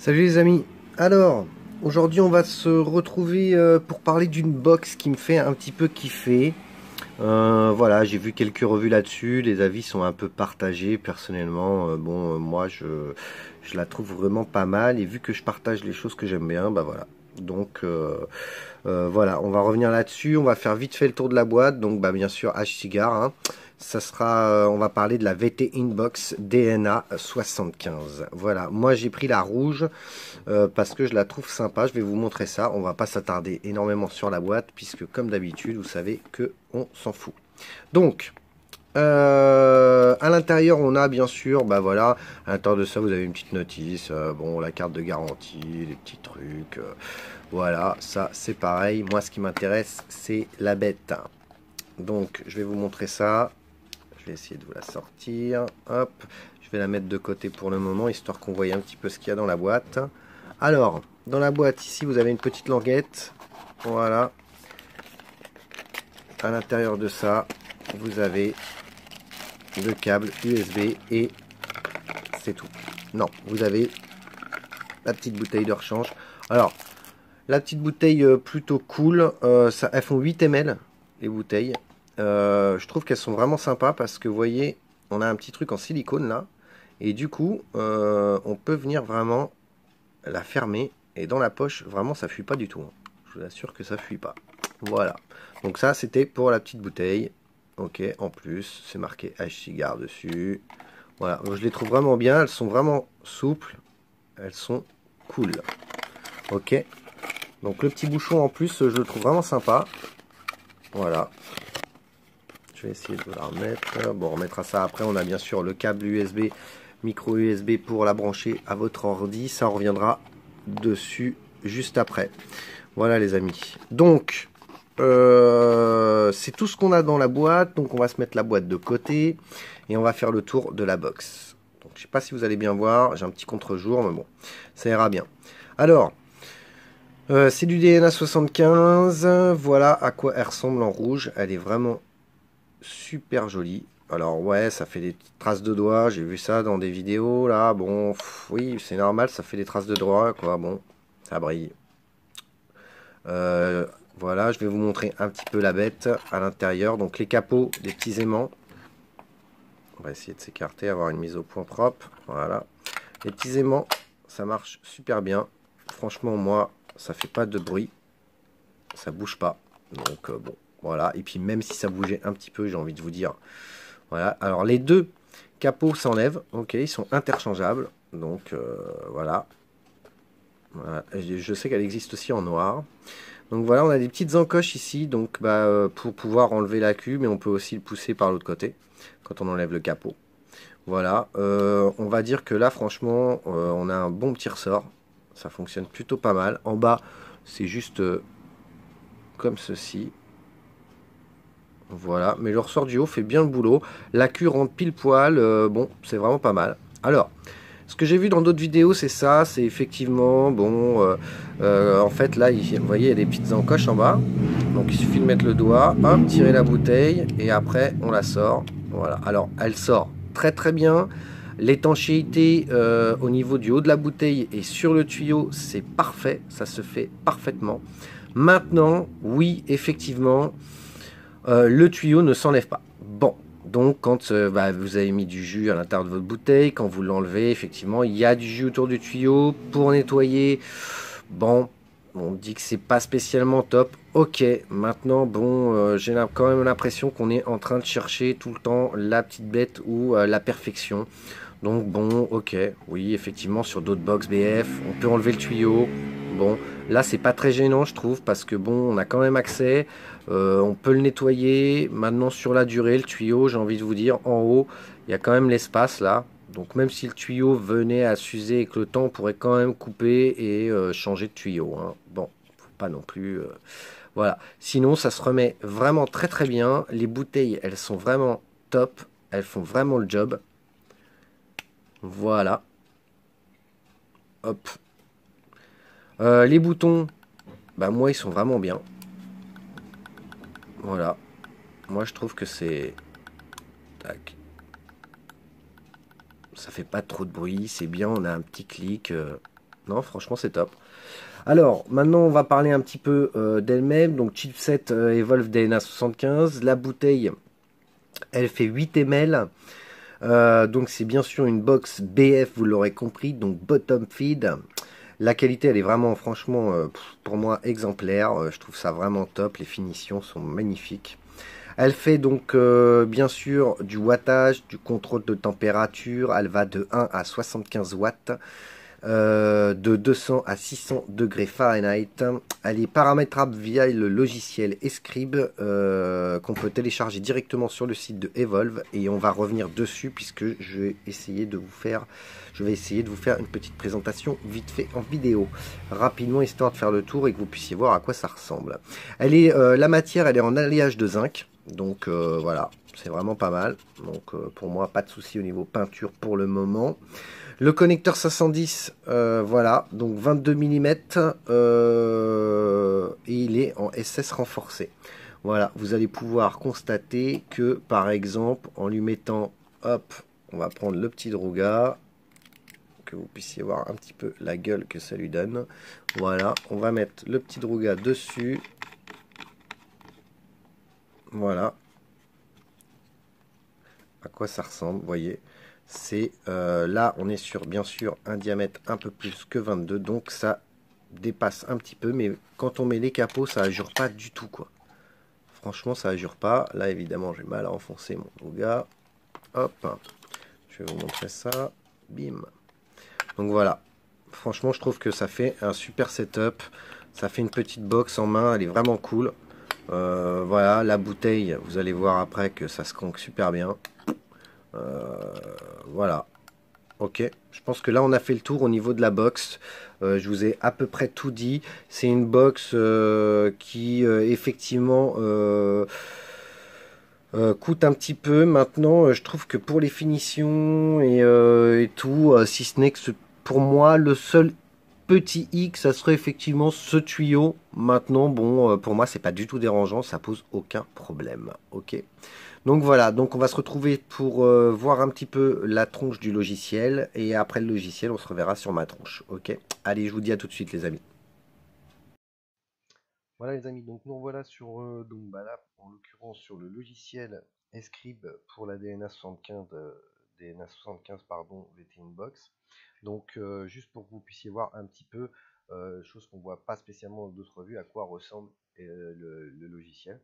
Salut les amis. Alors, aujourd'hui on va se retrouver pour parler d'une box qui me fait un petit peu kiffer. Voilà, j'ai vu quelques revues là-dessus, les avis sont un peu partagés personnellement. Moi je la trouve vraiment pas mal et vu que je partage les choses que j'aime bien, bah voilà. Donc voilà, on va revenir là-dessus, on va faire vite fait le tour de la boîte. Donc bah bien sûr H-Cigar, hein. Ça sera, on va parler de la VT Inbox DNA 75. Voilà, moi j'ai pris la rouge parce que je la trouve sympa. Je vais vous montrer ça. On va pas s'attarder énormément sur la boîte puisque comme d'habitude, vous savez que on s'en fout. Donc, à l'intérieur, on a bien sûr, bah voilà, à l'intérieur de ça, vous avez une petite notice, bon, la carte de garantie, les petits trucs, voilà, ça c'est pareil. Moi, ce qui m'intéresse, c'est la bête. Donc, je vais vous montrer ça. Je vais essayer de vous la sortir. Hop, je vais la mettre de côté pour le moment, histoire qu'on voie un petit peu ce qu'il y a dans la boîte. Alors, dans la boîte, ici, vous avez une petite languette. Voilà. À l'intérieur de ça, vous avez le câble USB et c'est tout. Non, vous avez la petite bouteille de rechange. Alors, la petite bouteille plutôt cool. Elles font 8 ml, les bouteilles. Je trouve qu'elles sont vraiment sympas parce que vous voyez, on a un petit truc en silicone là. Et du coup, on peut venir vraiment la fermer. Et dans la poche, vraiment, ça fuit pas du tout. Je vous assure que ça fuit pas. Voilà. Donc ça, c'était pour la petite bouteille. Ok, en plus, c'est marqué H-Cigar dessus. Voilà, donc je les trouve vraiment bien. Elles sont vraiment souples. Elles sont cool. Ok. Donc le petit bouchon en plus, je le trouve vraiment sympa. Voilà. Je vais essayer de vous la remettre. Bon, on remettra ça après. On a bien sûr le câble USB, micro USB pour la brancher à votre ordi. Ça reviendra dessus juste après. Voilà les amis. Donc, c'est tout ce qu'on a dans la boîte. Donc on va se mettre la boîte de côté et on va faire le tour de la box. Donc je sais pas si vous allez bien voir. J'ai un petit contre-jour, mais bon, ça ira bien. Alors, c'est du DNA 75. Voilà à quoi elle ressemble en rouge. Elle est vraiment super jolie. Alors ouais, ça fait des petites traces de doigts. J'ai vu ça dans des vidéos là. Bon, oui, c'est normal, ça fait des traces de doigts quoi. Bon, ça brille. Voilà, je vais vous montrer un petit peu la bête à l'intérieur. Donc les capots, des petits aimants. On va essayer de s'écarter, avoir une mise au point propre. Voilà. Les petits aimants, ça marche super bien. Franchement, moi, ça fait pas de bruit. Ça bouge pas. Donc bon, voilà. Et puis même si ça bougeait un petit peu, j'ai envie de vous dire. Voilà. Alors les deux capots s'enlèvent. Ok, ils sont interchangeables. Donc voilà. Voilà. Je sais qu'elle existe aussi en noir. Donc voilà, on a des petites encoches ici, donc pour pouvoir enlever la queue, mais on peut aussi le pousser par l'autre côté, quand on enlève le capot. Voilà, on va dire que là, franchement, on a un bon petit ressort. Ça fonctionne plutôt pas mal. En bas, c'est juste comme ceci. Voilà, mais le ressort du haut fait bien le boulot. La queue rentre pile poil, bon, c'est vraiment pas mal. Alors, ce que j'ai vu dans d'autres vidéos, c'est ça, c'est effectivement, bon, en fait, là, vous voyez, il y a des petites encoches en bas. Donc, il suffit de mettre le doigt, hop, tirer la bouteille, et après, on la sort. Voilà, alors, elle sort très très bien. L'étanchéité au niveau du haut de la bouteille et sur le tuyau, c'est parfait, ça se fait parfaitement. Maintenant, oui, effectivement, le tuyau ne s'enlève pas. Bon, donc quand vous avez mis du jus à l'intérieur de votre bouteille, quand vous l'enlevez, effectivement, il y a du jus autour du tuyau pour nettoyer. Bon, on dit que c'est pas spécialement top. Ok, maintenant, bon, j'ai quand même l'impression qu'on est en train de chercher tout le temps la petite bête ou la perfection. Donc bon, ok, oui, effectivement, sur d'autres box BF, on peut enlever le tuyau. Bon, là, c'est pas très gênant, je trouve, parce que bon, on a quand même accès. On peut le nettoyer. Maintenant, sur la durée, le tuyau, j'ai envie de vous dire, en haut, il y a quand même l'espace là. Donc, même si le tuyau venait à s'user avec le temps, on pourrait quand même couper et changer de tuyau, hein. Bon, faut pas non plus. Voilà. Sinon, ça se remet vraiment très très bien. Les bouteilles, elles sont vraiment top. Elles font vraiment le job. Voilà. Hop. Les boutons, bah moi, ils sont vraiment bien. Voilà. Moi, je trouve que c'est... Tac. Ça fait pas trop de bruit, c'est bien, on a un petit clic. Non, franchement, c'est top. Alors, maintenant, on va parler un petit peu d'elle-même. Donc, chipset Evolve DNA 75. La bouteille, elle fait 8 ml. Donc, c'est bien sûr une box BF, vous l'aurez compris. Donc, bottom feed. La qualité, elle est vraiment, franchement, pour moi, exemplaire. Je trouve ça vraiment top. Les finitions sont magnifiques. Elle fait donc, bien sûr, du wattage, du contrôle de température. Elle va de 1 à 75 watts. De 200 à 600 degrés Fahrenheit. Elle est paramétrable via le logiciel Escribe qu'on peut télécharger directement sur le site de Evolve et on va revenir dessus puisque je vais essayer de vous faire une petite présentation vite fait en vidéo rapidement histoire de faire le tour et que vous puissiez voir à quoi ça ressemble. La matière, elle est en alliage de zinc, donc voilà, c'est vraiment pas mal. Donc pour moi, pas de souci au niveau peinture pour le moment. Le connecteur 510, voilà, donc 22 mm, et il est en SS renforcé. Voilà, vous allez pouvoir constater que, par exemple, en lui mettant, hop, on va prendre le petit Druga, que vous puissiez voir un petit peu la gueule que ça lui donne. Voilà, on va mettre le petit Druga dessus. Voilà, à quoi ça ressemble, vous voyez. C'est là, on est sur bien sûr un diamètre un peu plus que 22, donc ça dépasse un petit peu, mais quand on met les capots, ça ajure pas du tout, quoi. Franchement, ça ajure pas. Là, évidemment, j'ai mal à enfoncer mon Druga. Hop, je vais vous montrer ça. Bim. Donc voilà. Franchement, je trouve que ça fait un super setup. Ça fait une petite box en main. Elle est vraiment cool. Voilà, la bouteille, vous allez voir après que ça se conque super bien. Voilà. Ok, je pense que là on a fait le tour au niveau de la box. Je vous ai à peu près tout dit. C'est une box qui effectivement coûte un petit peu. Maintenant, je trouve que pour les finitions et tout, si ce n'est que pour moi le seul petit hic, ça serait effectivement ce tuyau. Maintenant, bon, pour moi c'est pas du tout dérangeant, ça pose aucun problème. Ok. Donc voilà, donc on va se retrouver pour voir un petit peu la tronche du logiciel et après le logiciel on se reverra sur ma tronche. Ok, allez, je vous dis à tout de suite les amis. Voilà les amis, donc nous voilà sur donc bah là en l'occurrence sur le logiciel Escribe pour la DNA 75 DNA 75 pardon VT Inbox. Donc juste pour que vous puissiez voir un petit peu chose qu'on voit pas spécialement dans d'autres revues à quoi ressemble le logiciel.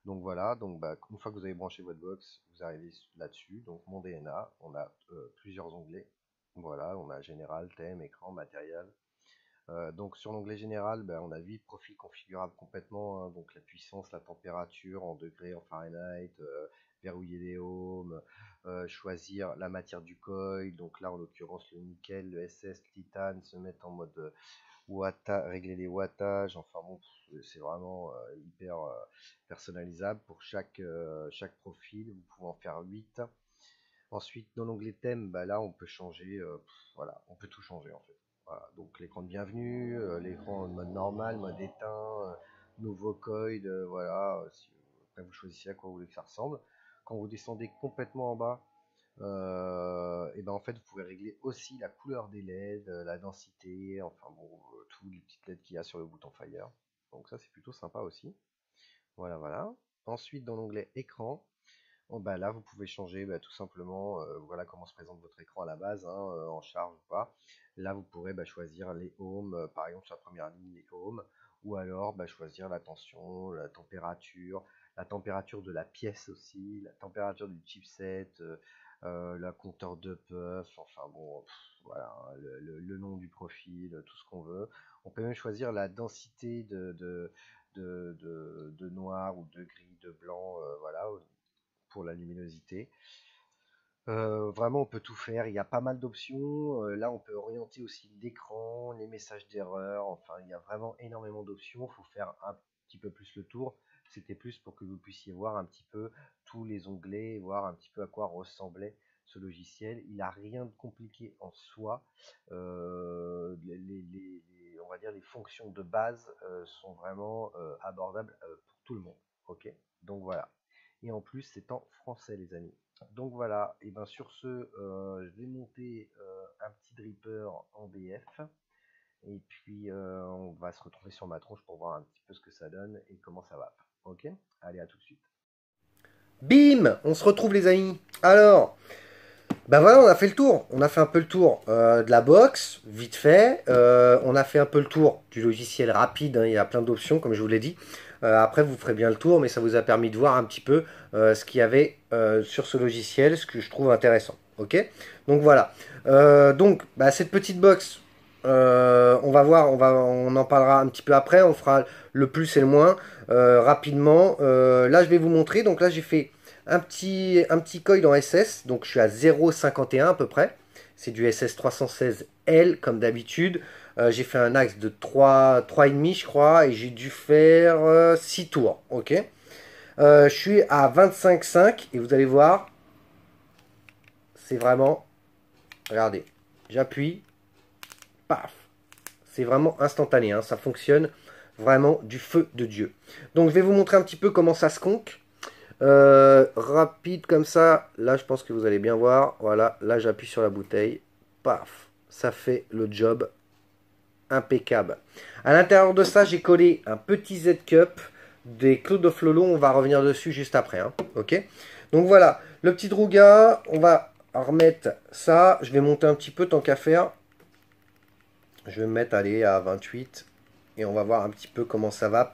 Donc voilà, donc bah, une fois que vous avez branché votre box, vous arrivez là-dessus. Donc mon DNA, on a plusieurs onglets. Voilà, on a général, thème, écran, matériel. Donc sur l'onglet général, bah, on a 8 profils configurables complètement, hein. Donc la puissance, la température en degrés, en Fahrenheit, verrouiller les ohms, choisir la matière du coil. Donc là en l'occurrence le nickel, le SS, le titane se mettent en mode régler les wattages, enfin bon, c'est vraiment hyper personnalisable pour chaque profil, vous pouvez en faire 8. Ensuite, dans l'onglet thème, bah là on peut changer, voilà, on peut tout changer en fait. Voilà, donc l'écran de bienvenue, l'écran en mode normal, mode éteint, nouveau coil, voilà, après vous choisissez à quoi vous voulez que ça ressemble. Quand vous descendez complètement en bas, et ben en fait vous pouvez régler aussi la couleur des LED, la densité, enfin bon, tous les petites LED qu'il y a sur le bouton Fire. Donc ça c'est plutôt sympa aussi. Voilà, voilà. Ensuite dans l'onglet écran, bon, bah, là vous pouvez changer bah, tout simplement, voilà comment se présente votre écran à la base, hein, en charge ou pas. Là vous pourrez bah, choisir les ohms, par exemple sur la première ligne les ohms, ou alors bah, choisir la tension, la température de la pièce aussi, la température du chipset, la compteur de puff, enfin bon, voilà, hein, le nom du profil, tout ce qu'on veut. On peut même choisir la densité de noir ou de gris, de blanc, voilà, pour la luminosité. Vraiment, on peut tout faire. Il y a pas mal d'options. Là, on peut orienter aussi l'écran, les messages d'erreur. Enfin, il y a vraiment énormément d'options. Il faut faire un petit peu plus le tour. C'était plus pour que vous puissiez voir un petit peu tous les onglets, voir un petit peu à quoi ressemblait ce logiciel. Il n'a rien de compliqué en soi. On va dire les fonctions de base sont vraiment abordables pour tout le monde. Ok, donc voilà. Et en plus, c'est en français, les amis. Donc voilà, et bien sur ce, je vais monter un petit dripper en BF. Et puis, on va se retrouver sur ma tronche pour voir un petit peu ce que ça donne et comment ça va. Ok? Allez, à tout de suite. Bim! On se retrouve, les amis. Alors, ben voilà, on a fait le tour. On a fait un peu le tour de la box, vite fait. On a fait un peu le tour du logiciel rapide, hein. Il y a plein d'options, comme je vous l'ai dit. Après, vous ferez bien le tour, mais ça vous a permis de voir un petit peu ce qu'il y avait sur ce logiciel, ce que je trouve intéressant. Ok? Donc voilà. Donc, bah, cette petite box, on va voir, on en parlera un petit peu après. On fera le plus et le moins rapidement. Là, je vais vous montrer. Donc là, j'ai fait un petit coil en SS, donc je suis à 0,51 à peu près. C'est du SS 316L comme d'habitude. J'ai fait un axe de 3,5 je crois, et j'ai dû faire 6 tours. Ok. Je suis à 25,5 et vous allez voir, c'est vraiment, regardez, j'appuie, paf, c'est vraiment instantané, hein, ça fonctionne vraiment du feu de Dieu. Donc je vais vous montrer un petit peu comment ça se conque. Rapide comme ça, là je pense que vous allez bien voir, voilà, là j'appuie sur la bouteille, paf, ça fait le job impeccable. À l'intérieur de ça, j'ai collé un petit Z-Cup des Cloud of Lolo, on va revenir dessus juste après, hein, ok. Donc voilà, le petit Druga, on va remettre ça, je vais monter un petit peu tant qu'à faire, je vais me mettre, allez, à 28, et on va voir un petit peu comment ça va.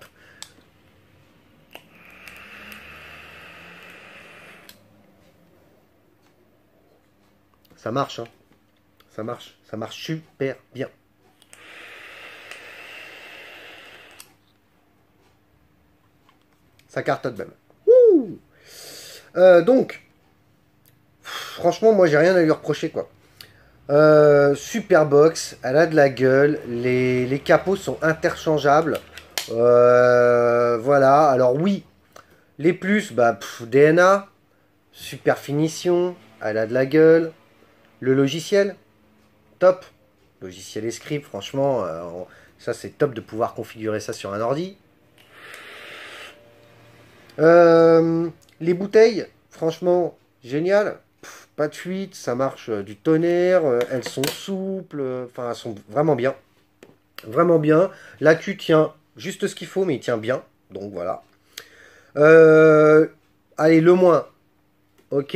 Ça marche, hein. Ça marche super bien. Ça cartonne même. Ouh. Donc, franchement, moi, j'ai rien à lui reprocher, quoi. Super box, elle a de la gueule, les capots sont interchangeables. Voilà, alors oui, les plus, bah, DNA, super finition, elle a de la gueule. Le logiciel, top. Logiciel et script, franchement, ça c'est top de pouvoir configurer ça sur un ordi. Les bouteilles, franchement, génial. Pas de fuite, ça marche du tonnerre, elles sont souples, enfin elles sont vraiment bien. Vraiment bien. La queue tient juste ce qu'il faut, mais il tient bien. Donc voilà. Euh, Allez, le moins. Ok.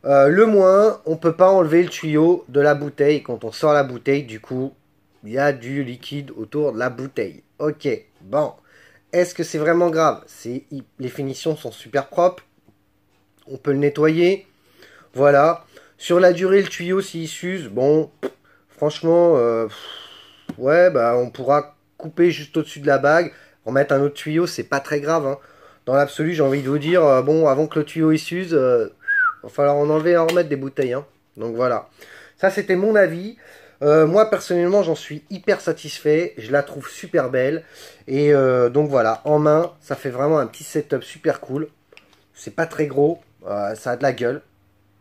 Le moins, on peut pas enlever le tuyau de la bouteille. Quand on sort la bouteille, du coup, il y a du liquide autour de la bouteille. Ok. Bon. Est-ce que c'est vraiment grave? Les finitions sont super propres. On peut le nettoyer. Voilà. Sur la durée, le tuyau, s'il s'use, bon, franchement, ouais, bah, on pourra couper juste au-dessus de la bague, remettre un autre tuyau, c'est pas très grave, hein. Dans l'absolu, j'ai envie de vous dire, bon, avant que le tuyau il s'use, va falloir en enlever et en remettre des bouteilles, hein. Donc voilà. Ça, c'était mon avis. Moi, personnellement, j'en suis hyper satisfait. Je la trouve super belle. Et donc voilà, en main, ça fait vraiment un petit setup super cool. C'est pas très gros, ça a de la gueule.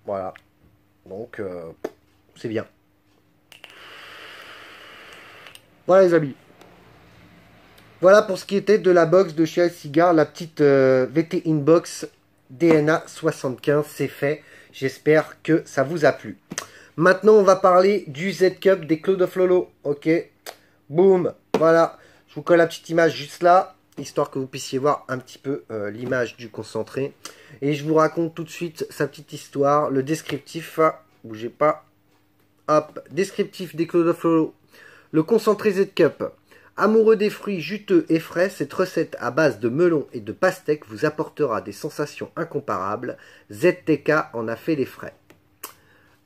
Voilà. Donc, c'est bien. Voilà les amis. Voilà pour ce qui était de la box de chez Cigar, la petite VT Inbox DNA 75, c'est fait. J'espère que ça vous a plu. Maintenant, on va parler du Z-Cup des Cloud of Lolo. Ok, boum, voilà. Je vous colle la petite image juste là, histoire que vous puissiez voir un petit peu l'image du concentré. Et je vous raconte tout de suite sa petite histoire, le descriptif. Bougez pas. Hop, descriptif des Cloud of Lolo. Le concentré Z-Cup. Amoureux des fruits juteux et frais, cette recette à base de melon et de pastèque vous apportera des sensations incomparables. ZTK en a fait les frais.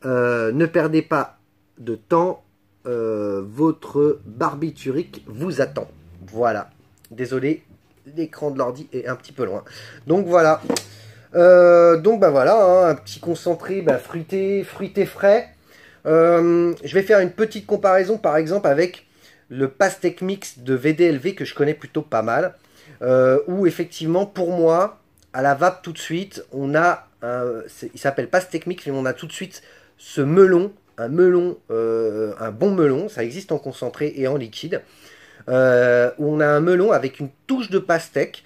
Ne perdez pas de temps, votre barbiturique vous attend. Voilà. Désolé, l'écran de l'ordi est un petit peu loin. Donc voilà. Donc bah voilà, hein, un petit concentré fruité frais. Je vais faire une petite comparaison par exemple avec le pastèque mix de VDLV que je connais plutôt pas mal, où effectivement pour moi à la vape tout de suite on a il s'appelle pastèque mix et on a tout de suite ce melon, un bon melon, ça existe en concentré et en liquide, où on a un melon avec une touche de pastèque,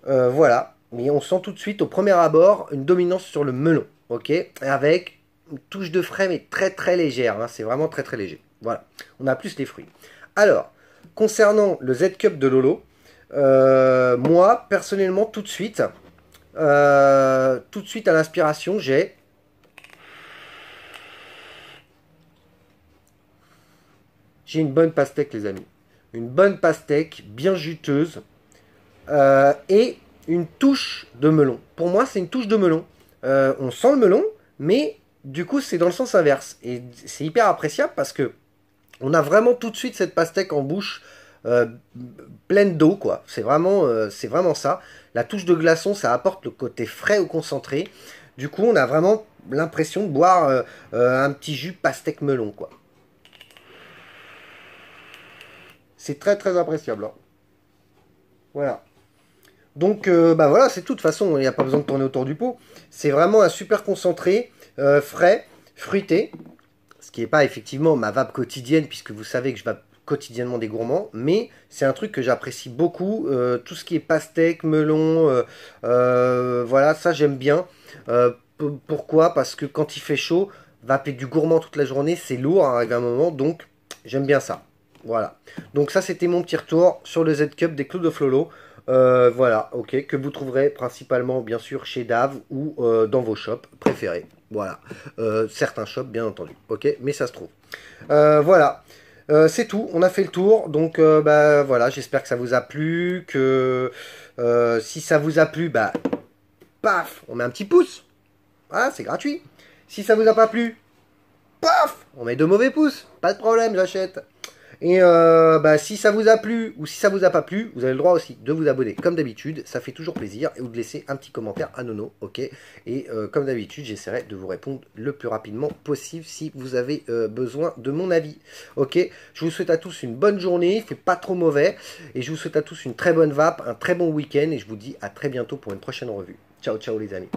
voilà, mais on sent tout de suite au premier abord une dominance sur le melon, ok, avec une touche de frais mais très très légère, hein, c'est vraiment très très léger, voilà, on a plus les fruits. Alors, concernant le Z-Cup de Lolo, moi, personnellement, tout de suite à l'inspiration, j'ai une bonne pastèque, les amis. Une bonne pastèque, bien juteuse, et une touche de melon. Pour moi, c'est une touche de melon. On sent le melon, mais du coup, c'est dans le sens inverse. Et c'est hyper appréciable parce que on a vraiment tout de suite cette pastèque en bouche euh, pleine d'eau, quoi. C'est vraiment ça. La touche de glaçon, ça apporte le côté frais au concentré. Du coup, on a vraiment l'impression de boire un petit jus pastèque melon, quoi. C'est très très appréciable, hein. Voilà. Donc, bah voilà, c'est tout. De toute façon, il n'y a pas besoin de tourner autour du pot. C'est vraiment un super concentré, frais, fruité. Ce qui n'est pas effectivement ma vape quotidienne, puisque vous savez que je vape quotidiennement des gourmands. Mais c'est un truc que j'apprécie beaucoup. Tout ce qui est pastèque, melon, voilà, ça j'aime bien. Pourquoi? Parce que quand il fait chaud, vaper du gourmand toute la journée, c'est lourd à un moment. Donc, j'aime bien ça. Voilà. Donc ça, c'était mon petit retour sur le Z-Cup des Clous de Flolo. Voilà, ok, que vous trouverez principalement, bien sûr, chez Dave ou dans vos shops préférés. Voilà. Certains shops, bien entendu. Ok, mais ça se trouve. Voilà. C'est tout, on a fait le tour. Donc, bah voilà, j'espère que ça vous a plu. Que si ça vous a plu, bah, paf, on met un petit pouce. Voilà, c'est gratuit. Si ça vous a pas plu, paf, on met 2 mauvais pouces. Pas de problème, j'achète. Et bah, si ça vous a plu ou si ça vous a pas plu, vous avez le droit aussi de vous abonner comme d'habitude, ça fait toujours plaisir, ou de laisser un petit commentaire à Nono, ok. Et comme d'habitude, j'essaierai de vous répondre le plus rapidement possible si vous avez besoin de mon avis, ok. Je vous souhaite à tous une bonne journée, il fait pas trop mauvais, et je vous souhaite à tous une très bonne vape, un très bon week-end, et je vous dis à très bientôt pour une prochaine revue. Ciao ciao les amis.